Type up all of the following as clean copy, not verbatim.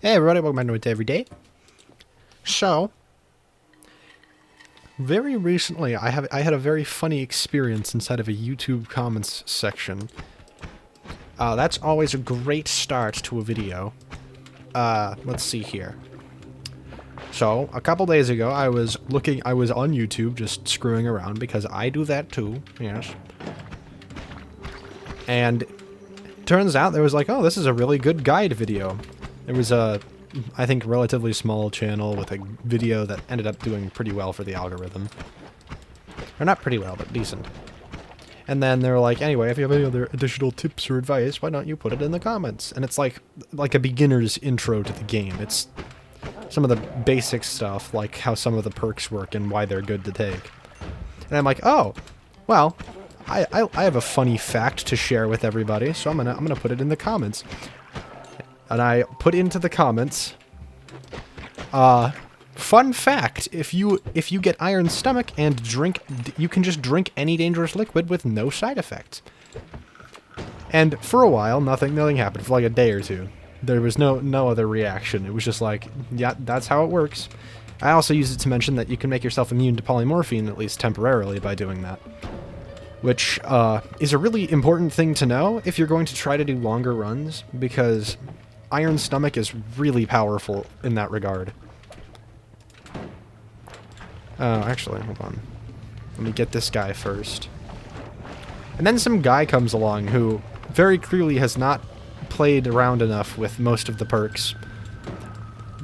Hey everybody, welcome back to Noita Every Day. So, very recently I had a very funny experience inside of a YouTube comments section. That's always a great start to a video. Let's see here. So, a couple days ago I was on YouTube just screwing around because I do that too, yes. And turns out there was like, oh, this is a really good guide video. There was a, I think, relatively small channel with a video that ended up doing pretty well for the algorithm. Or not pretty well, but decent. And then they were like, anyway, if you have any other additional tips or advice, why don't you put it in the comments? And it's like a beginner's intro to the game. It's some of the basic stuff, like how some of the perks work and why they're good to take. And I'm like, oh, well, I have a funny fact to share with everybody, so I'm gonna put it in the comments. And I put into the comments, fun fact, if you get iron stomach and drink, you can just drink any dangerous liquid with no side effects. And for a while, nothing happened for like a day or two. There was no other reaction. It was just like, yeah, that's how it works. I also used it to mention that you can make yourself immune to polymorphine, at least temporarily, by doing that. Which, is a really important thing to know if you're going to try to do longer runs, because iron stomach is really powerful in that regard. Actually, hold on. Let me get this guy first. And then some guy comes along who very clearly has not played around enough with most of the perks.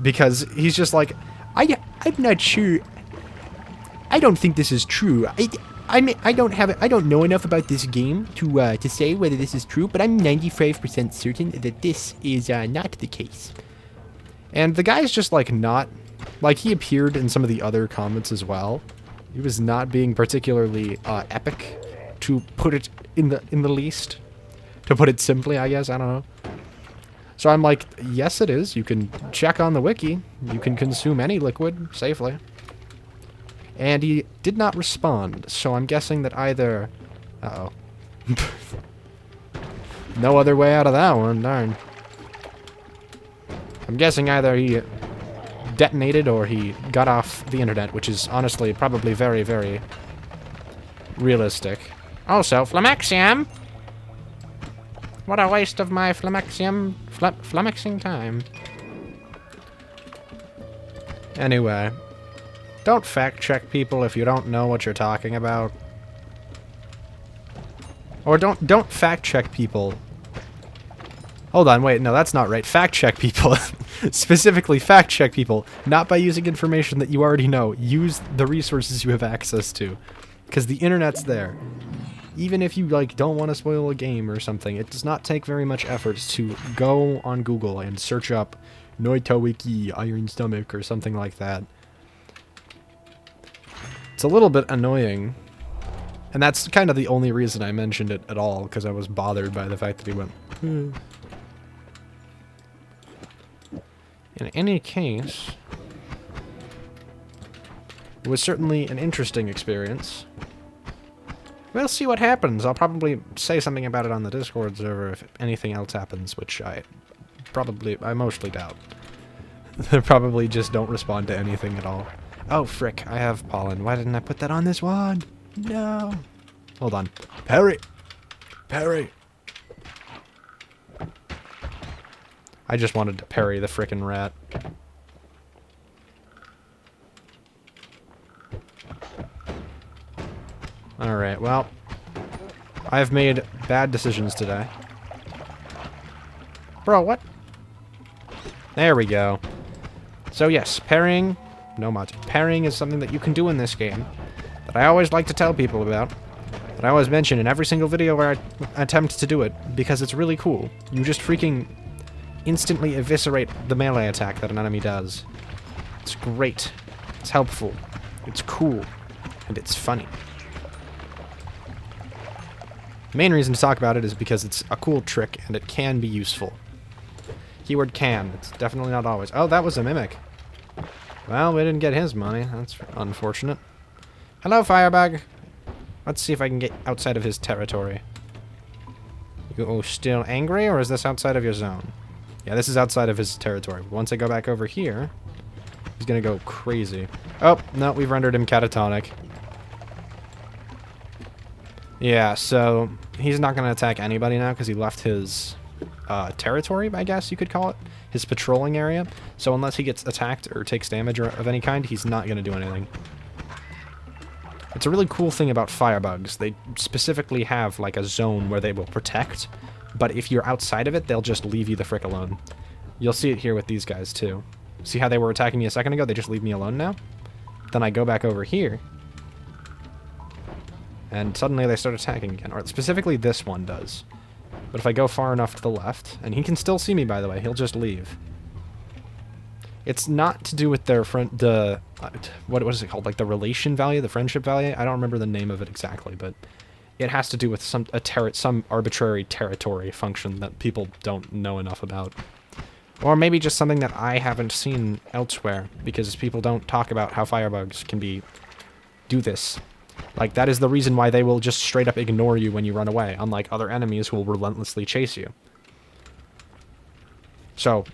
Because he's just like, I'm not sure. I don't think this is true. I don't know enough about this game to say whether this is true, but I'm 95% certain that this is not the case. And the guy's just like not, like he appeared in some of the other comments as well. He was not being particularly epic, to put it in the least. To put it simply, I guess, I don't know. So I'm like, yes it is, you can check on the wiki, you can consume any liquid safely. And he did not respond, so I'm guessing that either... Uh-oh. No other way out of that one, darn. I'm guessing either he detonated or he got off the internet, which is honestly probably very, very realistic. Also, Flamaxium! What a waste of my flamaxing time. Anyway. Don't fact-check people if you don't know what you're talking about. Or don't fact-check people. Hold on, wait, no, that's not right. Fact-check people. Specifically fact-check people. Not by using information that you already know. Use the resources you have access to. Because the internet's there. Even if you, like, don't want to spoil a game or something, it does not take very much effort to go on Google and search up Noita Wiki, Iron Stomach, or something like that. It's a little bit annoying, and that's kind of the only reason I mentioned it at all, because I was bothered by the fact that he went, In any case, it was certainly an interesting experience. We'll see what happens. I'll probably say something about it on the Discord server if anything else happens, which I mostly doubt. They probably just don't respond to anything at all. Oh, frick, I have pollen. Why didn't I put that on this one? No. Hold on. Parry! Parry! I just wanted to parry the frickin' rat. Alright, well, I've made bad decisions today. Bro, what? There we go. So yes, parrying... No mod. Parrying is something that you can do in this game that I always like to tell people about, that I always mention in every single video where I attempt to do it, because it's really cool. You just freaking instantly eviscerate the melee attack that an enemy does. It's great. It's helpful. It's cool. And it's funny. The main reason to talk about it is because it's a cool trick and it can be useful. Keyword can. It's definitely not always. Oh, that was a mimic. Well, we didn't get his money. That's unfortunate. Hello, Firebug. Let's see if I can get outside of his territory. You still angry, or is this outside of your zone? Yeah, this is outside of his territory. Once I go back over here, he's gonna go crazy. Oh, no, we've rendered him catatonic. Yeah, so he's not gonna attack anybody now because he left his territory, I guess you could call it. His patrolling area. So unless he gets attacked or takes damage of any kind, he's not gonna do anything. It's a really cool thing about firebugs. They specifically have like a zone where they will protect, but if you're outside of it, they'll just leave you the frick alone. You'll see it here with these guys too. See how they were attacking me a second ago? They just leave me alone now? Then I go back over here, and suddenly they start attacking again. Or specifically this one does. But if I go far enough to the left, and he can still see me by the way, he'll just leave. It's not to do with their what is it called? Like the relation value, the friendship value? I don't remember the name of it exactly, but it has to do with some arbitrary territory function that people don't know enough about. Or maybe just something that I haven't seen elsewhere, because people don't talk about how firebugs can do this. Like, that is the reason why they will just straight up ignore you when you run away, unlike other enemies who will relentlessly chase you. So,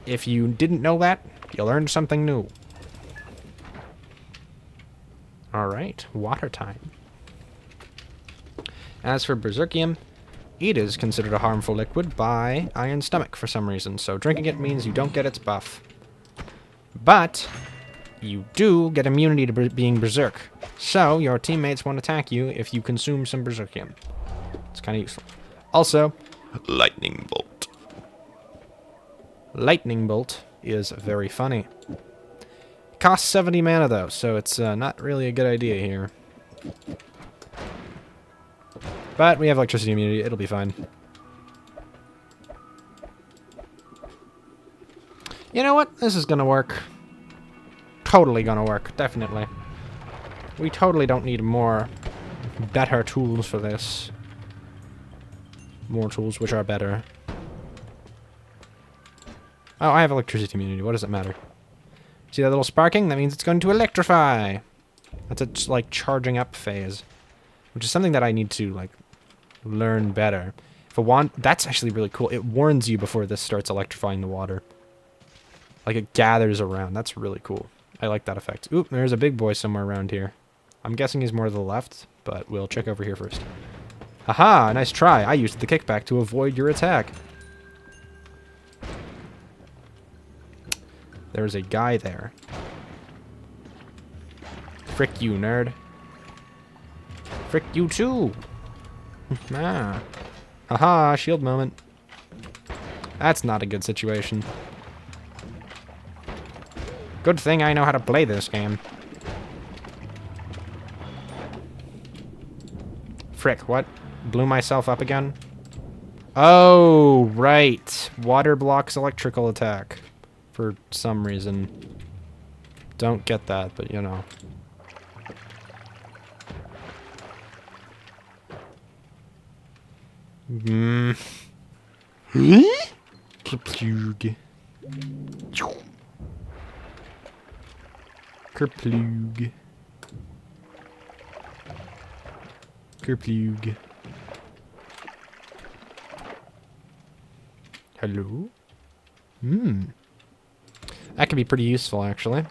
if you didn't know that, you learned something new. Alright, water time. As for Berserkium, it is considered a harmful liquid by Iron Stomach for some reason, so drinking it means you don't get its buff. But you do get immunity to being Berserk, so your teammates won't attack you if you consume some Berserkium. It's kind of useful. Also, Lightning Bolt. Lightning Bolt is very funny. It costs 70 mana though, so it's not really a good idea here. But we have electricity immunity, it'll be fine. You know what? This is gonna work. Totally gonna work, definitely. We totally don't need better tools for this. More tools which are better. Oh, I have electricity immunity. What does it matter? See that little sparking? That means it's going to electrify. That's its, like, charging up phase. Which is something that I need to, like, learn better. If a wand... That's actually really cool. It warns you before this starts electrifying the water. Like, it gathers around. That's really cool. I like that effect. Oop, there's a big boy somewhere around here. I'm guessing he's more to the left, but we'll check over here first. Haha, nice try. I used the kickback to avoid your attack. There's a guy there. Frick you, nerd. Frick you too. Ah. Haha, shield moment. That's not a good situation. Good thing I know how to play this game. Frick, what? Blew myself up again? Oh, right. Water blocks electrical attack. For some reason. Don't get that, but you know. Kerplug. Kerplug. Kerplug. Hello? That could be pretty useful, actually.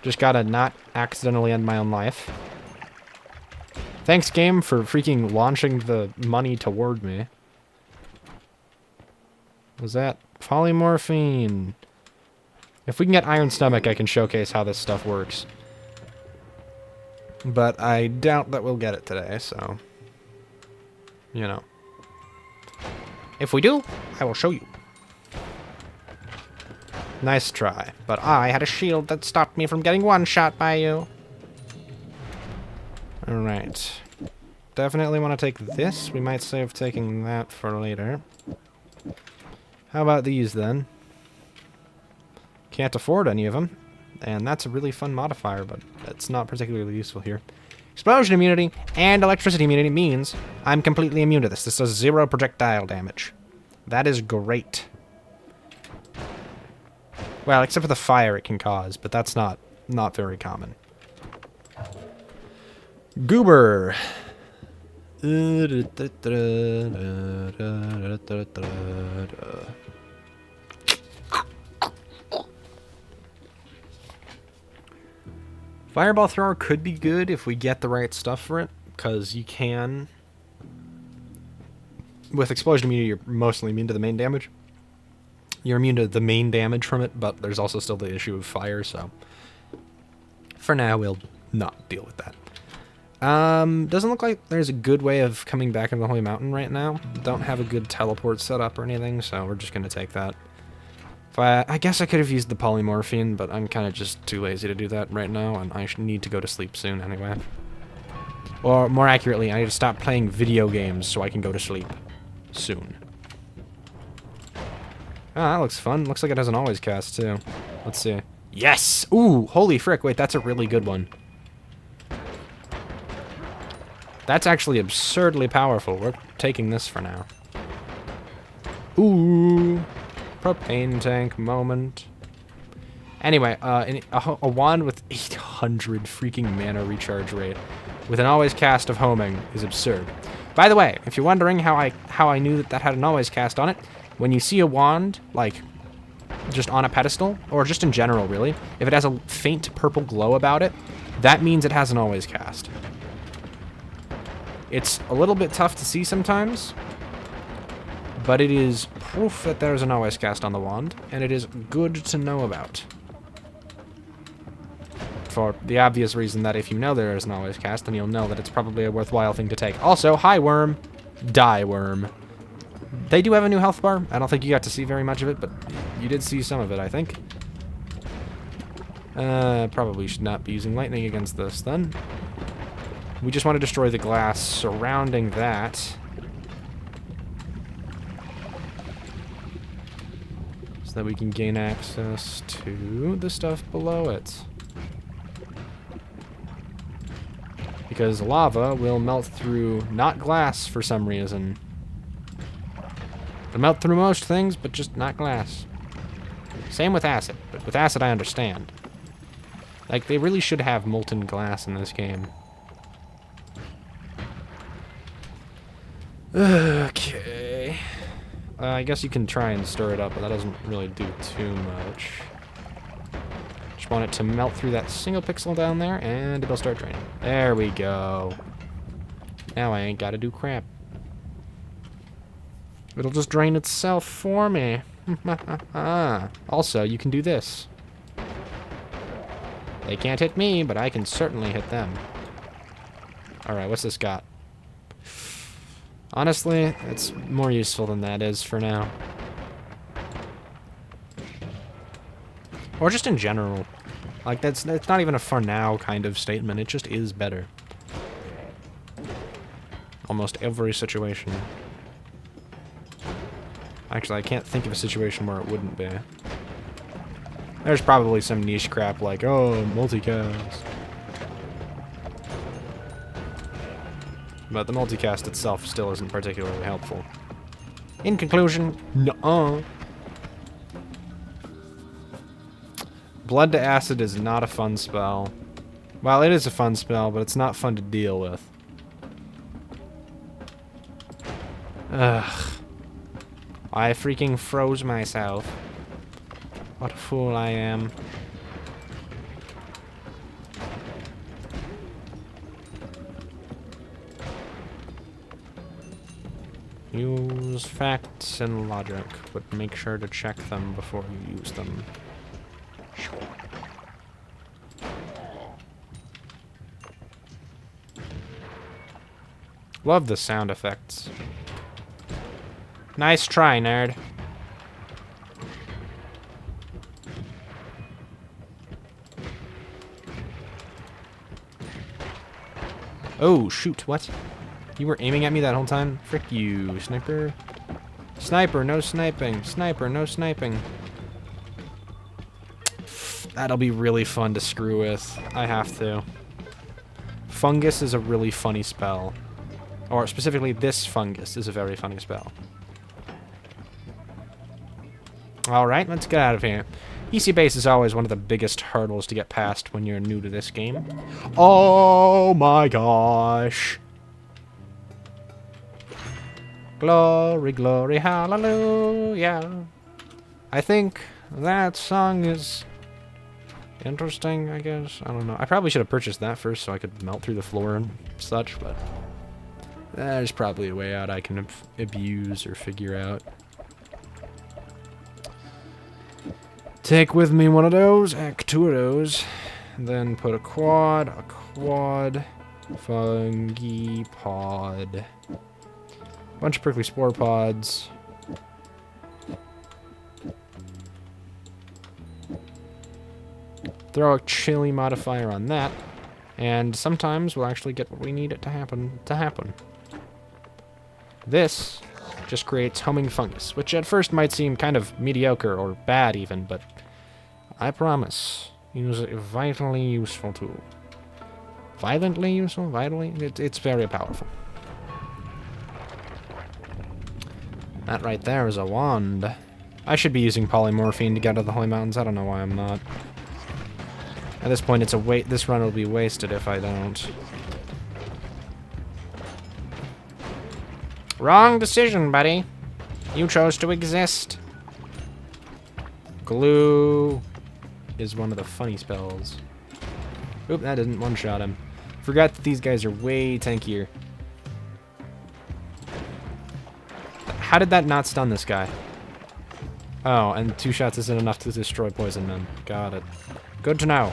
Just gotta not accidentally end my own life. Thanks, game, for freaking launching the money toward me. Was that polymorphine? If we can get Iron Stomach, I can showcase how this stuff works. But I doubt that we'll get it today, so... You know. If we do, I will show you. Nice try, but I had a shield that stopped me from getting one-shot by you. Alright. Definitely want to take this. We might save taking that for later. How about these, then? Can't afford any of them. And that's a really fun modifier, but it's not particularly useful here. Explosion immunity and electricity immunity means I'm completely immune to this. This does 0 projectile damage. That is great. Well, except for the fire it can cause, but that's not very common. Goober. Fireball thrower could be good if we get the right stuff for it, because you can. With explosion immunity, you're mostly immune to the main damage. You're immune to the main damage from it, but there's also still the issue of fire, so for now we'll not deal with that. Doesn't look like there's a good way of coming back into the Holy Mountain right now. Don't have a good teleport set up or anything, so we're just going to take that. If I guess I could have used the polymorphine, but I'm kind of just too lazy to do that right now, and I need to go to sleep soon anyway. Or more accurately, I need to stop playing video games so I can go to sleep soon. Ah, that looks fun. Looks like it has an always cast, too. Let's see. Yes! Ooh, holy frick. Wait, that's a really good one. That's actually absurdly powerful. We're taking this for now. Ooh. Propane tank moment. Anyway, a wand with 800 freaking mana recharge rate with an always cast of homing is absurd. By the way, if you're wondering how I knew that had an always cast on it, when you see a wand, like, just on a pedestal, or just in general, really, if it has a faint purple glow about it, that means it has an always cast. It's a little bit tough to see sometimes, but it is proof that there's an always cast on the wand, and it is good to know about. For the obvious reason that if you know there is an always cast, then you'll know that it's probably a worthwhile thing to take. Also, hi worm, die worm. They do have a new health bar. I don't think you got to see very much of it, but you did see some of it, I think. Probably should not be using lightning against this, then. We just want to destroy the glass surrounding that. So that we can gain access to the stuff below it. Because lava will melt through, not glass for some reason. It'll melt through most things, but just not glass. Same with acid, but with acid I understand. Like, they really should have molten glass in this game. Okay. I guess you can try and stir it up, but that doesn't really do too much. Just want it to melt through that single pixel down there, and it'll start draining. There we go. Now I ain't gotta do crap. It'll just drain itself for me. Also, you can do this. They can't hit me, but I can certainly hit them. Alright, what's this got? Honestly, it's more useful than that is for now. Or just in general. Like, that's not even a for now kind of statement. It just is better. Almost every situation. Actually, I can't think of a situation where it wouldn't be. There's probably some niche crap like, oh, multicast. But the multicast itself still isn't particularly helpful. In conclusion, nuh-uh. Blood to acid is not a fun spell. Well, it is a fun spell, but it's not fun to deal with. Ugh. I freaking froze myself. What a fool I am. Use facts and logic, but make sure to check them before you use them. Love the sound effects. Nice try, nerd. Oh, shoot, what? You were aiming at me that whole time? Frick you, sniper. Sniper, no sniping. Sniper, no sniping. That'll be really fun to screw with. I have to. Fungus is a really funny spell. Or specifically, this fungus is a very funny spell. Alright, let's get out of here. EC base is always one of the biggest hurdles to get past when you're new to this game. Oh my gosh. Glory, glory, hallelujah. I think that song is interesting, I guess. I don't know. I probably should have purchased that first so I could melt through the floor and such, but there's probably a way out I can abuse or figure out. Take with me one of those, two of those, and then put a quad, fungi pod, bunch of prickly spore pods. Throw a chili modifier on that, and sometimes we'll actually get what we need it to happen. This just creates homing fungus, which at first might seem kind of mediocre or bad even, but I promise, use a vitally useful tool. Violently useful? Vitally? It's very powerful. That right there is a wand. I should be using polymorphine to get out of the Holy Mountains. I don't know why I'm not. At this point, it's a this run will be wasted if I don't. Wrong decision, buddy. You chose to exist. Glue is one of the funny spells. Oop, that didn't one-shot him. Forgot that these guys are way tankier. How did that not stun this guy? Oh, and 2 shots isn't enough to destroy poison men. Got it. Good to know.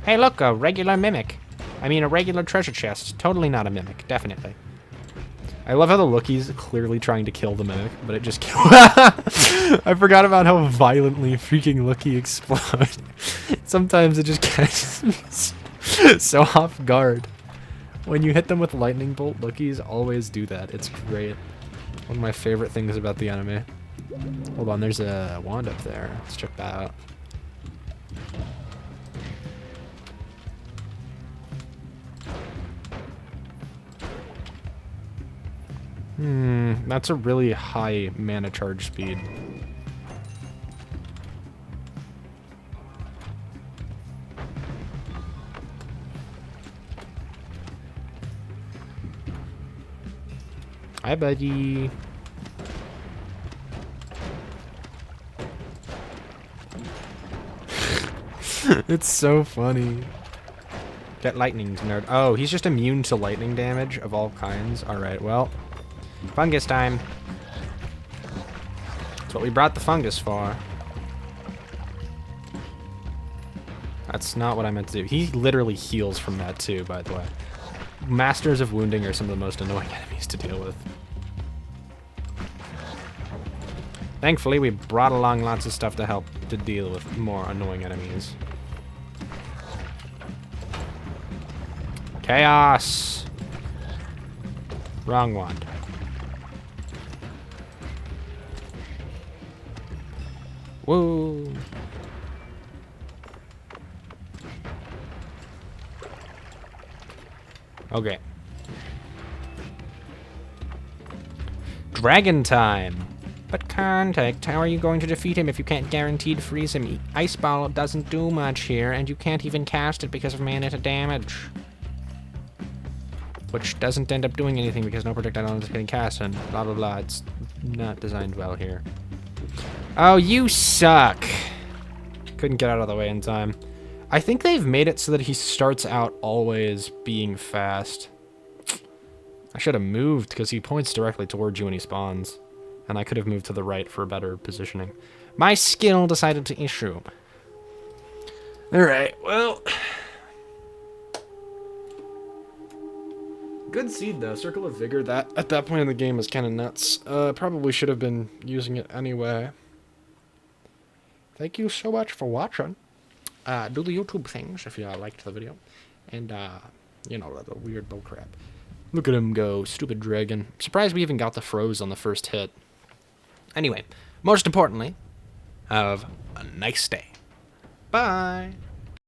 Hey, look, a regular mimic. I mean, a regular treasure chest. Totally not a mimic, definitely. I love how the Lookie's clearly trying to kill the mimic, but it just killed. I forgot about how violently freaking Lookie explode. Sometimes it just catches me so off guard. When you hit them with lightning bolt, Lookies always do that. It's great. One of my favorite things about the anime. Hold on, there's a wand up there. Let's check that out. That's a really high mana charge speed. Hi, buddy. It's so funny. Get lightning, nerd. Oh, he's just immune to lightning damage of all kinds. Alright, well. Fungus time. That's what we brought the fungus for. That's not what I meant to do. He literally heals from that too, by the way. Masters of Wounding are some of the most annoying enemies to deal with. Thankfully, we brought along lots of stuff to help to deal with more annoying enemies. Chaos! Wrong wand. Woo! Okay. Dragon time! But Contact, how are you going to defeat him if you can't guaranteed freeze him? Ice Ball doesn't do much here, and you can't even cast it because of mana to damage. Which doesn't end up doing anything because no projectile is getting cast, and blah blah blah. It's not designed well here. Oh, you suck! Couldn't get out of the way in time. I think they've made it so that he starts out always being fast. I should have moved because he points directly towards you when he spawns. And I could have moved to the right for better positioning. My skill decided to issue. Alright, well. Good seed though, Circle of Vigor. That at that point in the game is kind of nuts. Probably should have been using it anyway. Thank you so much for watching. Do the YouTube things if you liked the video. And, you know, the weird bullcrap. Look at him go, stupid dragon. Surprised we even got the froze on the first hit. Anyway, most importantly, have a nice day. Bye!